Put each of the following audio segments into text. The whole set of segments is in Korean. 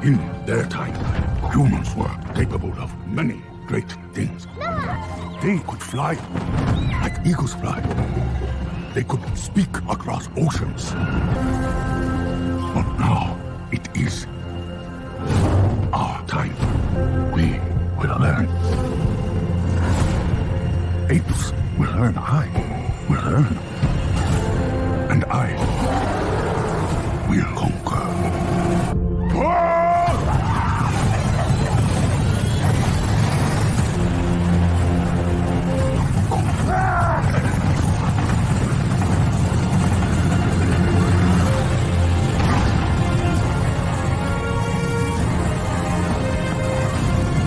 In their time, humans were capable of many great things. They could fly like eagles fly. They could speak across oceans. But now it is our time. We will learn. Apes will learn. I will learn. And I will conquer.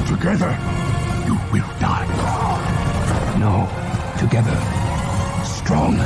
Together, you will die. No, together, strong.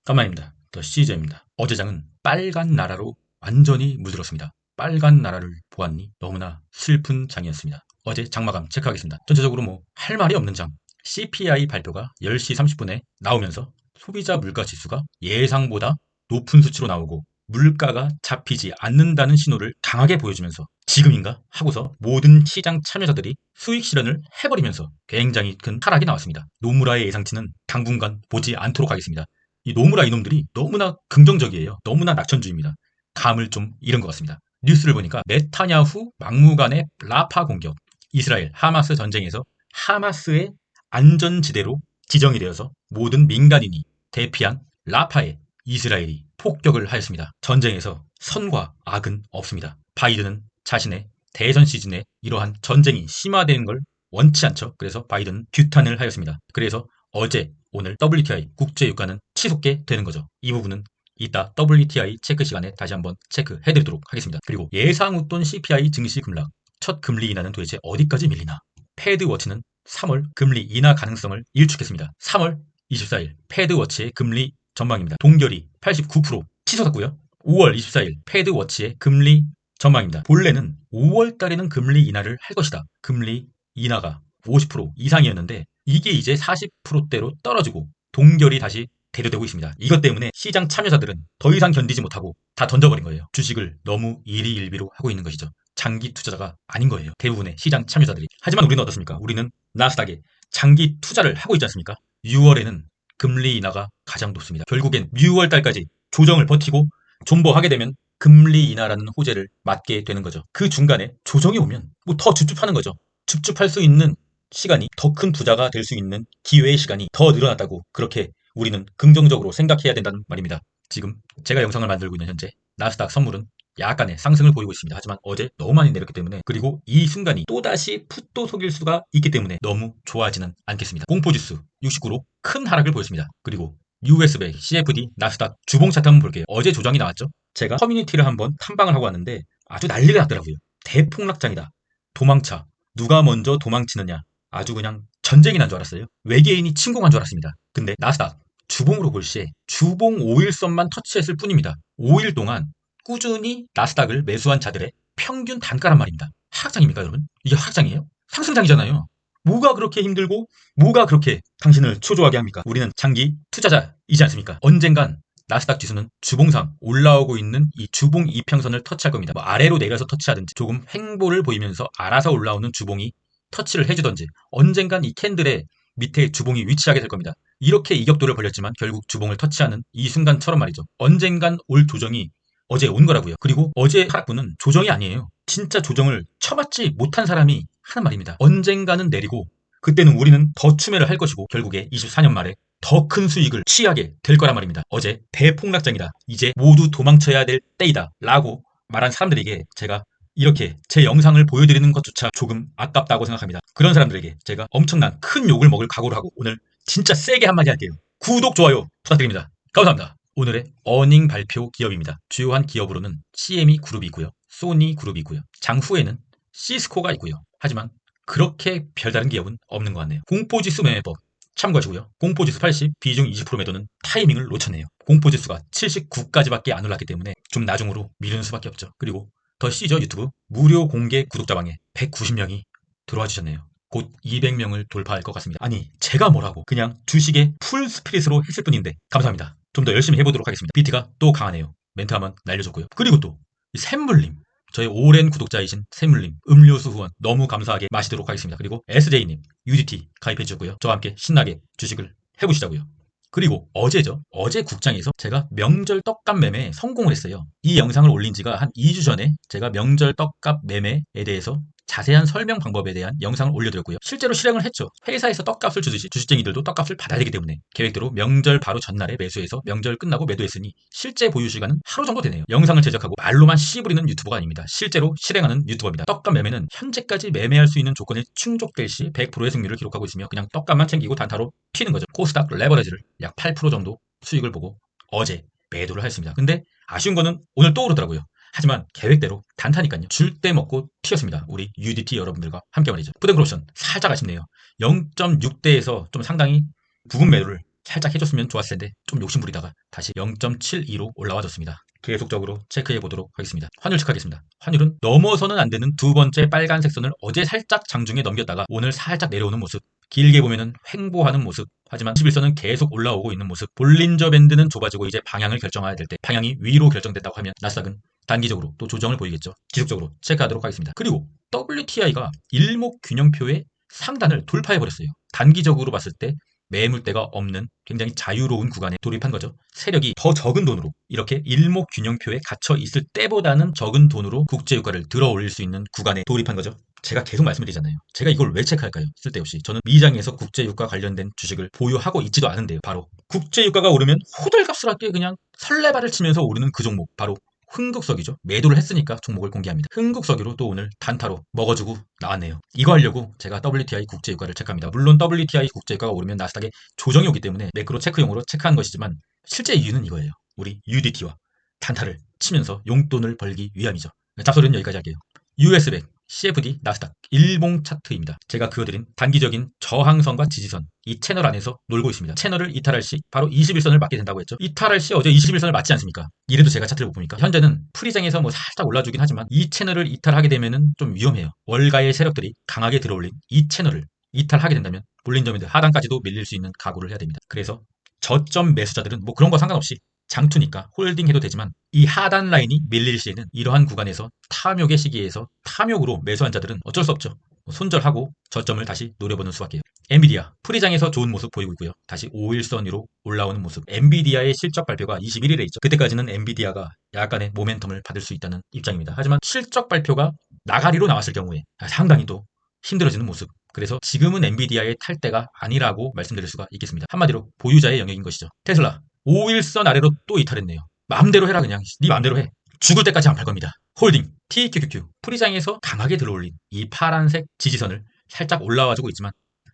간만입니다. 더 시저입니다. 어제 장은 빨간 나라로 완전히 물들었습니다. 빨간 나라를 보았니 너무나 슬픈 장이었습니다. 어제 장마감 체크하겠습니다. 전체적으로 뭐 할 말이 없는 장. CPI 발표가 10시 30분에 나오면서 소비자 물가 지수가 예상보다 높은 수치로 나오고 물가가 잡히지 않는다는 신호를 강하게 보여주면서 지금인가 하고서 모든 시장 참여자들이 수익 실현을 해버리면서 굉장히 큰 하락이 나왔습니다. 노무라의 예상치는 당분간 보지 않도록 하겠습니다. 이 노무라 이놈들이 너무나 긍정적이에요. 너무나 낙천주의입니다. 감을 좀 잃은 것 같습니다. 뉴스를 보니까 네타냐후 막무가내 라파 공격, 이스라엘 하마스 전쟁에서 하마스의 안전지대로 지정이 되어서 모든 민간인이 대피한 라파에 이스라엘이 폭격을 하였습니다. 전쟁에서 선과 악은 없습니다. 바이든은 자신의 대선 시즌에 이러한 전쟁이 심화되는 걸 원치 않죠. 그래서 바이든은 규탄을 하였습니다. 그래서 어제 오늘 WTI 국제유가는 치솟게 되는 거죠. 이 부분은 이따 WTI 체크 시간에 다시 한번 체크해드리도록 하겠습니다. 그리고 예상 웃돈 CPI 증시 급락, 첫 금리 인하는 도대체 어디까지 밀리나? 패드워치는 3월 금리 인하 가능성을 일축했습니다. 3월 24일 패드워치의 금리 전망입니다. 동결이 89% 치솟았고요. 5월 24일 패드워치의 금리 전망입니다. 본래는 5월 달에는 금리 인하를 할 것이다. 금리 인하가 50% 이상이었는데 이게 이제 40%대로 떨어지고 동결이 다시 대두되고 있습니다. 이것 때문에 시장 참여자들은 더 이상 견디지 못하고 다 던져버린 거예요. 주식을 너무 일희일비로 하고 있는 것이죠. 장기 투자자가 아닌 거예요. 대부분의 시장 참여자들이. 하지만 우리는 어떻습니까? 우리는 나스닥에 장기 투자를 하고 있지 않습니까? 6월에는 금리 인하가 가장 높습니다. 결국엔 6월 달까지 조정을 버티고 존버하게 되면 금리 인하라는 호재를 맞게 되는 거죠. 그 중간에 조정이 오면 뭐 더 줍줍하는 거죠. 줍줍할 수 있는 시간이, 더 큰 부자가 될 수 있는 기회의 시간이 더 늘어났다고 그렇게 우리는 긍정적으로 생각해야 된다는 말입니다. 지금 제가 영상을 만들고 있는 현재 나스닥 선물은 약간의 상승을 보이고 있습니다. 하지만 어제 너무 많이 내렸기 때문에, 그리고 이 순간이 또다시 풋도 속일 수가 있기 때문에 너무 좋아하지는 않겠습니다. 공포지수 69로 큰 하락을 보였습니다. 그리고 US100, CFD, 나스닥 주봉 차트 한번 볼게요. 어제 조정이 나왔죠. 제가 커뮤니티를 한번 탐방을 하고 왔는데 아주 난리가 났더라고요. 대폭락장이다. 도망차. 누가 먼저 도망치느냐. 아주 그냥 전쟁이 난 줄 알았어요. 외계인이 침공한 줄 알았습니다. 근데 나스닥 주봉으로 볼 시에 주봉 5일선만 터치했을 뿐입니다. 5일 동안 꾸준히 나스닥을 매수한 자들의 평균 단가란 말입니다. 하락장입니까, 여러분? 이게 하락장이에요? 상승장이잖아요. 뭐가 그렇게 힘들고 뭐가 그렇게 당신을 초조하게 합니까? 우리는 장기 투자자이지 않습니까? 언젠간 나스닥 지수는 주봉상 올라오고 있는 이 주봉 이평선을 터치할 겁니다. 뭐 아래로 내려서 터치하든지 조금 횡보를 보이면서 알아서 올라오는 주봉이 터치를 해주던지 언젠간 이 캔들의 밑에 주봉이 위치하게 될 겁니다. 이렇게 이격도를 벌렸지만 결국 주봉을 터치하는 이 순간처럼 말이죠. 언젠간 올 조정이 어제 온 거라고요. 그리고 어제 하락분은 조정이 아니에요. 진짜 조정을 쳐맞지 못한 사람이 하는 말입니다. 언젠가는 내리고 그때는 우리는 더 추매를 할 것이고 결국에 24년 말에 더 큰 수익을 취하게 될 거란 말입니다. 어제 대폭락장이다. 이제 모두 도망쳐야 될 때이다. 라고 말한 사람들에게 제가 이렇게 제 영상을 보여드리는 것조차 조금 아깝다고 생각합니다. 그런 사람들에게 제가 엄청난 큰 욕을 먹을 각오를 하고 오늘 진짜 세게 한마디 할게요. 구독, 좋아요 부탁드립니다. 감사합니다. 오늘의 어닝 발표 기업입니다. 주요한 기업으로는 CME 그룹이 있고요. 소니 그룹이 있고요. 장후에는 시스코가 있고요. 하지만 그렇게 별다른 기업은 없는 것 같네요. 공포지수 매매법 참고하시고요. 공포지수 80, 비중 20% 매도는 타이밍을 놓쳤네요. 공포지수가 79까지밖에 안 올랐기 때문에 좀 나중으로 미루는 수밖에 없죠. 그리고 더 시저 유튜브 무료 공개 구독자방에 190명이 들어와 주셨네요. 곧 200명을 돌파할 것 같습니다. 아니, 제가 뭐라고 그냥 주식에 풀 스피릿으로 했을 뿐인데 감사합니다. 좀 더 열심히 해보도록 하겠습니다. BT가 또 강하네요. 멘트 한번 날려줬고요. 그리고 또 샘물님, 저의 오랜 구독자이신 샘물님 음료수 후원 너무 감사하게 마시도록 하겠습니다. 그리고 SJ님 UDT 가입해 주셨고요. 저와 함께 신나게 주식을 해보시자고요. 그리고 어제죠. 어제 국장에서 제가 명절 떡값 매매에 성공을 했어요. 이 영상을 올린 지가 한 2주 전에 제가 명절 떡값 매매에 대해서 자세한 설명 방법에 대한 영상을 올려드렸고요. 실제로 실행을 했죠. 회사에서 떡값을 주듯이 주식쟁이들도 떡값을 받아야 되기 때문에 계획대로 명절 바로 전날에 매수해서 명절 끝나고 매도했으니 실제 보유 시간은 하루 정도 되네요. 영상을 제작하고 말로만 씨부리는 유튜버가 아닙니다. 실제로 실행하는 유튜버입니다. 떡값 매매는 현재까지 매매할 수 있는 조건이 충족될 시 100%의 승률을 기록하고 있으며 그냥 떡값만 챙기고 단타로 튀는 거죠. 코스닥 레버리지를 약 8% 정도 수익을 보고 어제 매도를 했습니다. 근데 아쉬운 거는 오늘 또 오르더라고요. 하지만 계획대로 단타니까요. 줄 때 먹고 튀었습니다. 우리 UDT 여러분들과 함께 말이죠. 푸드크옵션 살짝 아쉽네요. 0.6대에서 좀 상당히 부분 매도를 살짝 해줬으면 좋았을 텐데 좀 욕심부리다가 다시 0.72로 올라와줬습니다. 계속적으로 체크해 보도록 하겠습니다. 환율 체크하겠습니다. 환율은 넘어서는 안 되는 두 번째 빨간색 선을 어제 살짝 장중에 넘겼다가 오늘 살짝 내려오는 모습. 길게 보면은 횡보하는 모습. 하지만 21선은 계속 올라오고 있는 모습. 볼린저 밴드는 좁아지고 이제 방향을 결정해야 될 때 방향이 위로 결정됐다고 하면 나스닥은 단기적으로 또 조정을 보이겠죠. 지속적으로 체크하도록 하겠습니다. 그리고 WTI가 일목균형표의 상단을 돌파해버렸어요. 단기적으로 봤을 때 매물대가 없는 굉장히 자유로운 구간에 돌입한 거죠. 세력이 더 적은 돈으로 이렇게 일목균형표에 갇혀 있을 때보다는 적은 돈으로 국제유가를 들어 올릴 수 있는 구간에 돌입한 거죠. 제가 계속 말씀드리잖아요. 제가 이걸 왜 체크할까요? 쓸데없이. 저는 미장에서 국제유가 관련된 주식을 보유하고 있지도 않은데요. 바로 국제유가가 오르면 호들갑스럽게 그냥 설레발을 치면서 오르는 그 종목, 바로 흥국석이죠. 매도를 했으니까 종목을 공개합니다. 흥국석이로 또 오늘 단타로 먹어주고 나왔네요. 이거 하려고 제가 WTI 국제유가를 체크합니다. 물론 WTI 국제유가가 오르면 나스닥에 조정이 오기 때문에 매크로 체크용으로 체크한 것이지만 실제 이유는 이거예요. 우리 UDT와 단타를 치면서 용돈을 벌기 위함이죠. 잡소리는 여기까지 할게요. US100, CFD, 나스닥, 일봉 차트입니다. 제가 그어드린 단기적인 저항선과 지지선, 이 채널 안에서 놀고 있습니다. 채널을 이탈할 시 바로 21선을 맞게 된다고 했죠. 이탈할 시 어제 21선을 맞지 않습니까? 이래도 제가 차트를 못 보니까 현재는 프리장에서 뭐 살짝 올라주긴 하지만 이 채널을 이탈하게 되면은 좀 위험해요. 월가의 세력들이 강하게 들어올린 이 채널을 이탈하게 된다면 볼린저밴드 하단까지도 밀릴 수 있는 각오를 해야 됩니다. 그래서 저점 매수자들은 뭐 그런 거 상관없이 장투니까 홀딩해도 되지만 이 하단 라인이 밀릴 시에는 이러한 구간에서 탐욕의 시기에서 탐욕으로 매수한 자들은 어쩔 수 없죠. 손절하고 저점을 다시 노려보는 수밖에요. 엔비디아 프리장에서 좋은 모습 보이고 있고요. 다시 5일선 위로 올라오는 모습. 엔비디아의 실적 발표가 21일에 있죠. 그때까지는 엔비디아가 약간의 모멘텀을 받을 수 있다는 입장입니다. 하지만 실적 발표가 나가리로 나왔을 경우에 상당히 또 힘들어지는 모습. 그래서 지금은 엔비디아의 탈때가 아니라고 말씀드릴 수가 있겠습니다. 한마디로 보유자의 영역인 것이죠. 테슬라 5일선 아래로 또 이탈했네요. 마음대로 해라 그냥. 네 마음대로 해. 죽을 때까지 안 팔 겁니다. 홀딩, TQQQ, 프리장에서 강하게 들어올린 이 파란색 지지선을 살짝 올라와주고 있지만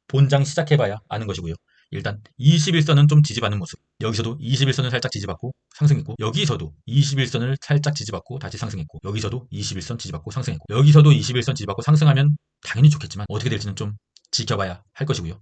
본장 시작해봐야 아는 것이고요. 일단 21선은 좀 지지받는 모습. 여기서도 21선을 살짝 지지받고 상승했고 여기서도 21선을 살짝 지지받고 다시 상승했고 여기서도 21선 지지받고 상승했고 여기서도 21선 지지받고 상승하면 당연히 좋겠지만 어떻게 될지는 좀 지켜봐야 할 것이고요.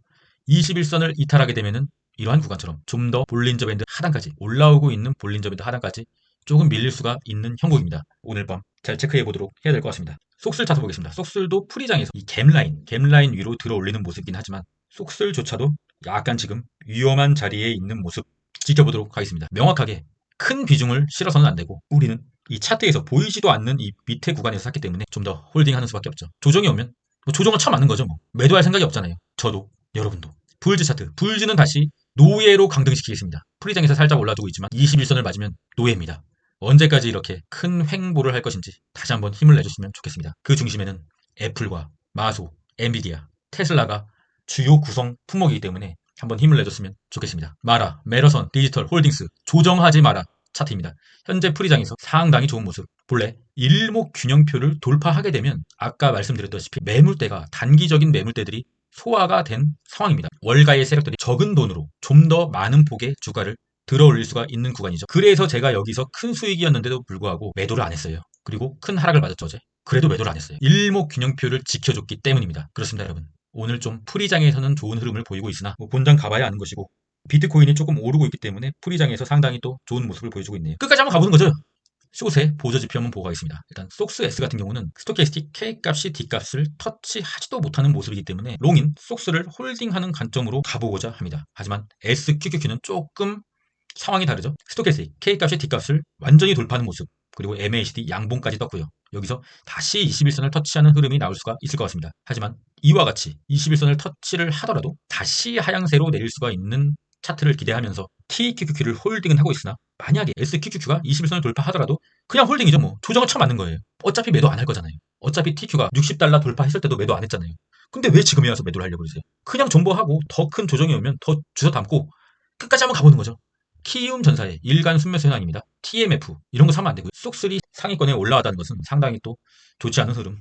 21선을 이탈하게 되면은 이러한 구간처럼 좀 더 볼린저 밴드 하단까지 올라오고 있는 볼린저 밴드 하단까지 조금 밀릴 수가 있는 형국입니다. 오늘 밤 잘 체크해 보도록 해야 될 것 같습니다. 속슬 차트 보겠습니다. 속슬도 프리장에서 이 갭라인 위로 들어 올리는 모습이긴 하지만 속슬조차도 약간 지금 위험한 자리에 있는 모습 지켜보도록 하겠습니다. 명확하게 큰 비중을 실어서는 안 되고 우리는 이 차트에서 보이지도 않는 이 밑에 구간에서 샀기 때문에 좀 더 홀딩하는 수밖에 없죠. 조정이 오면 뭐 조정은 쳐맞는 거죠. 뭐 매도할 생각이 없잖아요. 저도 여러분도. 불즈 차트. 불즈는 다시 노예로 강등시키겠습니다. 프리장에서 살짝 올라두고 있지만 21선을 맞으면 노예입니다. 언제까지 이렇게 큰 횡보를 할 것인지 다시 한번 힘을 내줬으면 좋겠습니다. 그 중심에는 애플과 마소, 엔비디아, 테슬라가 주요 구성 품목이기 때문에 한번 힘을 내줬으면 좋겠습니다. 마라, 메러선, 디지털, 홀딩스, 조정하지 마라 차트입니다. 현재 프리장에서 상당히 좋은 모습. 본래 일목균형표를 돌파하게 되면 아까 말씀드렸다시피 매물대가 단기적인 매물대들이 소화가 된 상황입니다. 월가의 세력들이 적은 돈으로 좀 더 많은 폭의 주가를 들어 올릴 수가 있는 구간이죠. 그래서 제가 여기서 큰 수익이었는데도 불구하고 매도를 안 했어요. 그리고 큰 하락을 맞았죠 어제. 그래도 매도를 안 했어요. 일목균형표를 지켜줬기 때문입니다. 그렇습니다 여러분. 오늘 좀 프리장에서는 좋은 흐름을 보이고 있으나 뭐 본장 가봐야 아는 것이고 비트코인이 조금 오르고 있기 때문에 프리장에서 상당히 또 좋은 모습을 보여주고 있네요. 끝까지 한번 가보는 거죠. 숏의 보조지표 한번 보고 가겠습니다. 일단 속스 S 같은 경우는 스토캐스틱 K 값이 D 값을 터치하지도 못하는 모습이기 때문에 롱인 속스를 홀딩하는 관점으로 가보고자 합니다. 하지만 SQQQ는 조금 상황이 다르죠. 스토캐스틱 K 값이 D 값을 완전히 돌파하는 모습, 그리고 MACD 양봉까지 떴고요. 여기서 다시 21선을 터치하는 흐름이 나올 수가 있을 것 같습니다. 하지만 이와 같이 21선을 터치를 하더라도 다시 하향세로 내릴 수가 있는 차트를 기대하면서 TQQQ를 홀딩은 하고 있으나, 만약에 SQQQ가 21선을 돌파하더라도 그냥 홀딩이죠. 뭐 조정을 처음 맞는 거예요. 어차피 매도 안 할 거잖아요. 어차피 TQ가 60달러 돌파했을 때도 매도 안 했잖아요. 근데 왜 지금에 와서 매도를 하려고 그러세요? 그냥 존버하고 더 큰 조정이 오면 더 주워 담고 끝까지 한번 가보는 거죠. 키움전사의 일간 순매수 현황입니다. TMF 이런 거 사면 안 되고요. 쏙3 상위권에 올라왔다는 것은 상당히 또 좋지 않은 흐름.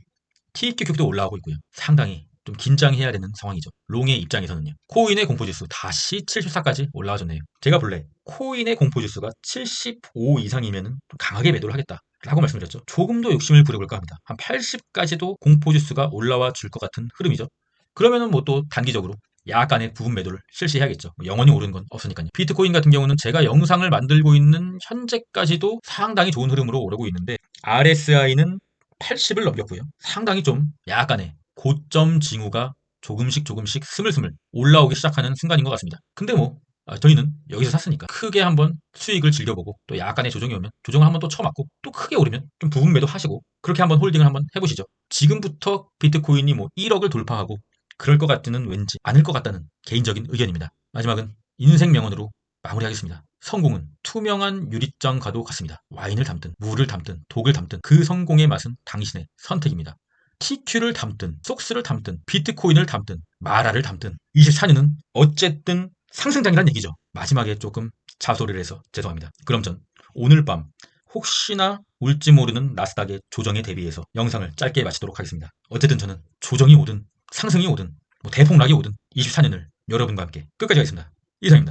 TQQ도 올라오고 있고요. 상당히 좀 긴장해야 되는 상황이죠. 롱의 입장에서는요. 코인의 공포지수 다시 74까지 올라와줬네요. 제가 본래 코인의 공포지수가 75 이상이면 좀 강하게 매도를 하겠다 라고 말씀드렸죠. 조금 더 욕심을 부려볼까 합니다. 한 80까지도 공포지수가 올라와 줄 것 같은 흐름이죠. 그러면은 뭐 또 단기적으로 약간의 부분 매도를 실시해야겠죠. 영원히 오르는 건 없으니까요. 비트코인 같은 경우는 제가 영상을 만들고 있는 현재까지도 상당히 좋은 흐름으로 오르고 있는데, RSI는 80을 넘겼고요. 상당히 좀 약간의 고점 징후가 조금씩 스물스물 올라오기 시작하는 순간인 것 같습니다. 근데 뭐 저희는 여기서 샀으니까 크게 한번 수익을 즐겨보고, 또 약간의 조정이 오면 조정을 한번 또 쳐맞고, 또 크게 오르면 좀 부분 매도 하시고, 그렇게 한번 홀딩을 한번 해보시죠. 지금부터 비트코인이 뭐 1억을 돌파하고 그럴 것 같지는 왠지 않을 것 같다는 개인적인 의견입니다. 마지막은 인생 명언으로 마무리하겠습니다. 성공은 투명한 유리잔과도 같습니다. 와인을 담든 물을 담든 독을 담든 그 성공의 맛은 당신의 선택입니다. TQ를 담든 속스를 담든 비트코인을 담든 마라를 담든 24년은 어쨌든 상승장이란 얘기죠. 마지막에 조금 자소리를 해서 죄송합니다. 그럼 전 오늘 밤 혹시나 올지 모르는 나스닥의 조정에 대비해서 영상을 짧게 마치도록 하겠습니다. 어쨌든 저는 조정이 오든 상승이 오든 뭐 대폭락이 오든 24년을 여러분과 함께 끝까지 하겠습니다. 이상입니다.